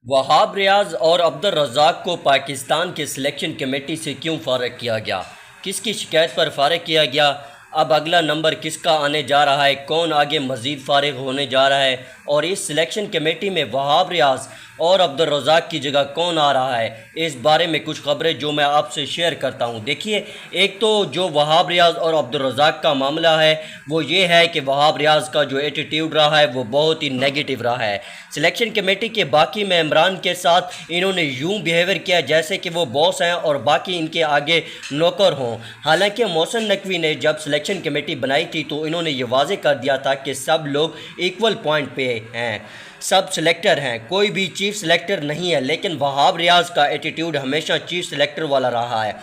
वहाब रियाज और अब्दुल रज़ाक को पाकिस्तान के सिलेक्शन कमेटी से क्यों फ़ारिग किया गया? किसकी शिकायत पर फ़ारिग किया गया? अब अगला नंबर किसका आने जा रहा है? कौन आगे मज़ीद फ़ारिग होने जा रहा है? और इस सिलेक्शन कमेटी में वहाब रियाज और अब्दुल रज़ाक की जगह कौन आ रहा है? इस बारे में कुछ ख़बरें जो मैं आपसे शेयर करता हूँ। देखिए, एक तो जो वहाब रियाज और अब्दुल रज़ाक का मामला है वो ये है कि वहाब रियाज का जो एटीट्यूड रहा है वो बहुत ही नेगेटिव रहा है। सिलेक्शन कमेटी के बाकी मेंबरान के साथ इन्होंने यूं बिहेवियर किया जैसे कि वो बॉस हैं और बाकी इनके आगे नौकर हों। हालांकि मोहसिन नकवी ने जब सिलेक्शन कमेटी बनाई थी तो इन्होंने ये वाज़ेह कर दिया था कि सब लोग इक्वल पॉइंट पे हैं, सब सिलेक्टर हैं, कोई भी चीफ सिलेक्टर नहीं है। लेकिन वहाब रियाज का एटीट्यूड हमेशा चीफ सिलेक्टर वाला रहा है।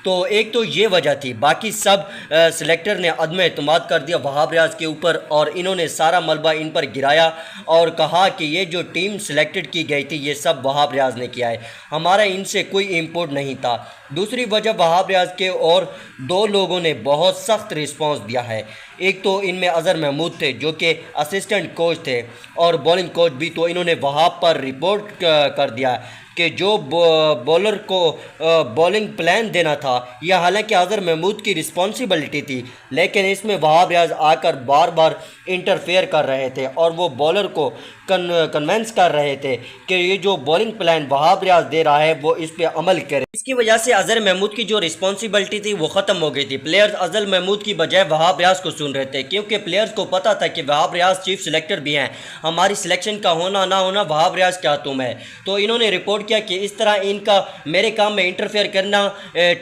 तो एक तो ये वजह थी, बाकी सब सिलेक्टर ने अदम एतमाद कर दिया वहाब रियाज के ऊपर और इन्होंने सारा मलबा इन पर गिराया और कहा कि ये जो टीम सिलेक्टेड की गई थी ये सब वहाब रियाज ने किया है, हमारा इनसे कोई इम्पोर्ट नहीं था। दूसरी वजह वहाब रियाज के और दो लोगों ने बहुत सख्त रिस्पांस दिया है। एक तो इनमें अज़हर महमूद थे जो कि असिस्टेंट कोच थे और बॉलिंग कोच भी, तो इन्होंने वहाब पर रिपोर्ट कर दिया कि जो बॉलर को बॉलिंग प्लान देना था यह हालांकि अज़हर महमूद की रिस्पॉन्सिबिलिटी थी, लेकिन इसमें वहाब रियाज आकर बार बार इंटरफेयर कर रहे थे और वो बॉलर को कन्वेंस कर रहे थे कि ये जो बॉलिंग प्लान वहाब रियाज दे रहा है वो इस पर अमल करे। इसकी वजह से अज़हर महमूद की जो रिस्पॉन्सिबिलिटी थी वो ख़त्म हो गई थी। प्लेयर्स अज़हर महमूद की बजाय वहाब रियाज को सुन रहे थे क्योंकि प्लेयर्स को पता था कि वहाब रियाज चीफ सिलेक्टर भी हैं, हमारी सिलेक्शन का होना ना होना वहाब रियाज क्या तुम है। तो इन्होंने रिपोर्ट किया कि इस तरह इनका मेरे काम में इंटरफेयर करना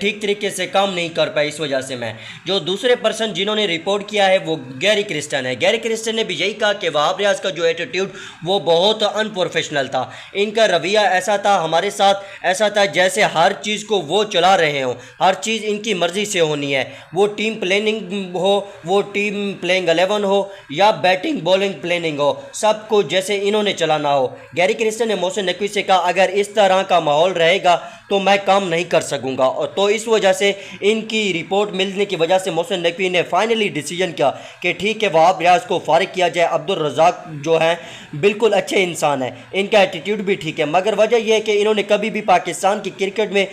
ठीक तरीके से काम नहीं कर पाया, इस वजह से मैं। जो दूसरे पर्सन जिन्होंने रिपोर्ट किया है वो गैरी क्रिस्टन है। गैरी क्रिस्टन ने भी यही कहा कि वहाब रियाज का जो एटीट्यूड वो बहुत अनप्रोफेशनल था, इनका रवैया ऐसा था, हमारे साथ ऐसा था जैसे हर चीज़ को वो चला रहे हों, हर चीज़ इनकी मर्ज़ी से होनी है, वो टीम प्लानिंग हो, वो टीम प्लेइंग 11 हो या बैटिंग बॉलिंग प्लानिंग हो, सब कुछ जैसे इन्होंने चलाना हो। गैरी क्रिस्टन ने मोहसिन नकवी से कहा अगर इस तरह का माहौल रहेगा तो मैं काम नहीं कर सकूंगा। और तो इस वजह से इनकी रिपोर्ट मिलने की वजह से मोहसिन नकवी ने फाइनली डिसीजन किया कि ठीक है वहाब रियाज को फारिग किया जाए। अब्दुल रज़ाक जो है बिल्कुल अच्छे इंसान है, इनका एटीट्यूड भी ठीक है, मगर वजह यह है कि इन्होंने कभी भी पाकिस्तान की क्रिकेट में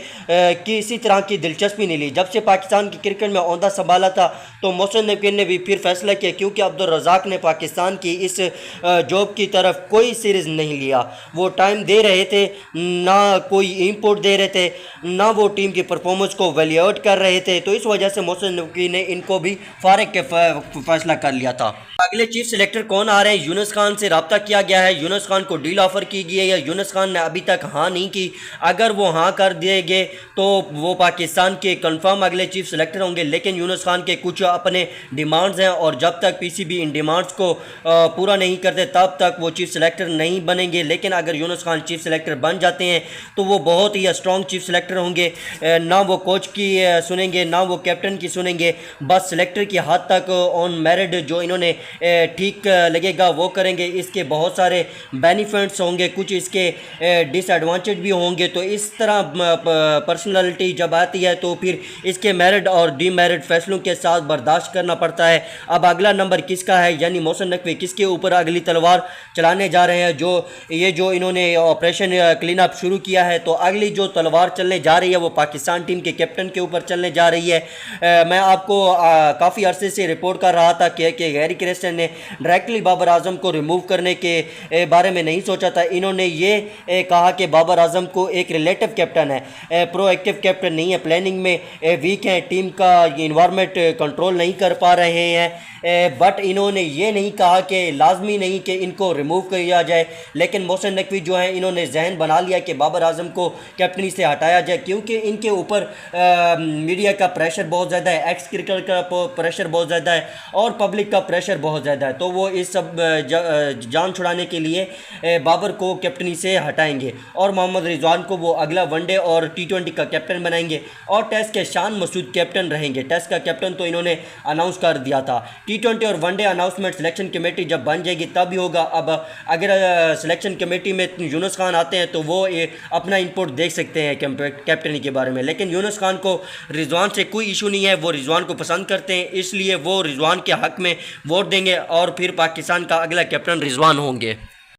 किसी तरह की दिलचस्पी नहीं ली। जब से पाकिस्तान की क्रिकेट में ओहदा संभाला था तो मोहसिन नकवी ने भी फिर फैसला किया, क्योंकि अब्दुल रज़ाक ने पाकिस्तान की इस जॉब की तरफ कोई सीरीज़ नहीं लिया, वो टाइम दे रहे थे ना कोई इम्पोर्ट दे रहे थे, ना वो टीम की परफॉर्मेंस को वैल्यूएट कर रहे थे। तो इस वजह से मोहसिन नकवी ने इनको भी फारिग के फैसला कर लिया था। अगले चीफ सिलेक्टर कौन आ रहे हैं? यूनुस खान से रब्ता किया गया है, यूनुस खान को डील ऑफर की गई है या यूनुस खान ने अभी तक हाँ नहीं की। अगर वो हाँ कर देंगे तो वो पाकिस्तान के कंफर्म अगले चीफ सिलेक्टर होंगे, लेकिन यूनुस खान के कुछ अपने डिमांड्स हैं और जब तक पीसीबी इन डिमांड्स को पूरा नहीं करते तब तक वो चीफ सिलेक्टर नहीं बनेंगे। लेकिन अगर यूनुस खान चीफ सिलेक्टर बन जाते हैं तो वो बहुत ही स्ट्रॉन्ग चीफ सिलेक्टर होंगे, ना वो कोच की सुनेंगे ना वो कैप्टन की सुनेंगे, बस सिलेक्टर की हद तक ऑन मेरिट जो इन्होंने ठीक लगेगा वो करेंगे। इसके बहुत सारे बेनिफिट्स होंगे, कुछ इसके डिसएडवांटेज भी होंगे। तो इस तरह पर्सनालिटी जब आती है तो फिर इसके मेरिट और डीमेरिट फैसलों के साथ बर्दाश्त करना पड़ता है। अब अगला नंबर किसका है, यानी मोहसिन नकवी किसके ऊपर अगली तलवार चलाने जा रहे हैं? जो इन्होंने ऑपरेशन क्लीन अप शुरू किया है तो अगली जो तलवार चलने जा रही है वो पाकिस्तान टीम के कैप्टन के ऊपर चलने जा रही है। मैं आपको काफ़ी अरसे से रिपोर्ट कर रहा था कि गैरी क्रिस्टन ने डायरेक्टली बाबर आजम को रिमूव करने के बारे में नहीं सोचा था। इन्होंने ये कहा कि बाबर आजम को एक रिलेटिव कैप्टन है, प्रोएक्टिव कैप्टन नहीं है, प्लानिंग में वीक है, टीम का इन्वायरमेंट कंट्रोल नहीं कर पा रहे हैं। बट इन्होंने ये नहीं कहा कि लाजमी नहीं कि इनको रिमूव किया जाए, लेकिन मोहसिन नकवी जो है इन्होंने जहन बना लिया कि बाबर आजम को कैप्टनी से हटाया जाए, क्योंकि इनके ऊपर मीडिया का प्रेशर बहुत ज़्यादा है, एक्स क्रिकेटर का प्रेशर बहुत ज़्यादा है और पब्लिक का प्रेशर बहुत ज़्यादा है। तो वो इस सब जान छुड़ाने के लिए बाबर को कैप्टनी से हटाएंगे और मोहम्मद रिजवान को वो अगला वनडे और T20 का कैप्टन बनाएंगे और टेस्ट के शान मसूद कैप्टन रहेंगे। टेस्ट का कैप्टन तो इन्होंने अनाउंस कर दिया था। T20 और वनडे अनाउंसमेंट सिलेक्शन कमेटी जब बन जाएगी तब ही होगा। अब अगर सिलेक्शन कमेटी में यूनुस खान आते हैं तो वो अपना इनपुट देख सकते हैं कैप्टनी के बारे में, लेकिन यूनुस खान को रिजवान से कोई इशू नहीं है, वो रिजवान को पसंद करते हैं, इसलिए वो रिजवान के हक में वोट देंगे और फिर पाकिस्तान का अगला कैप्टन रिजवान होंगे।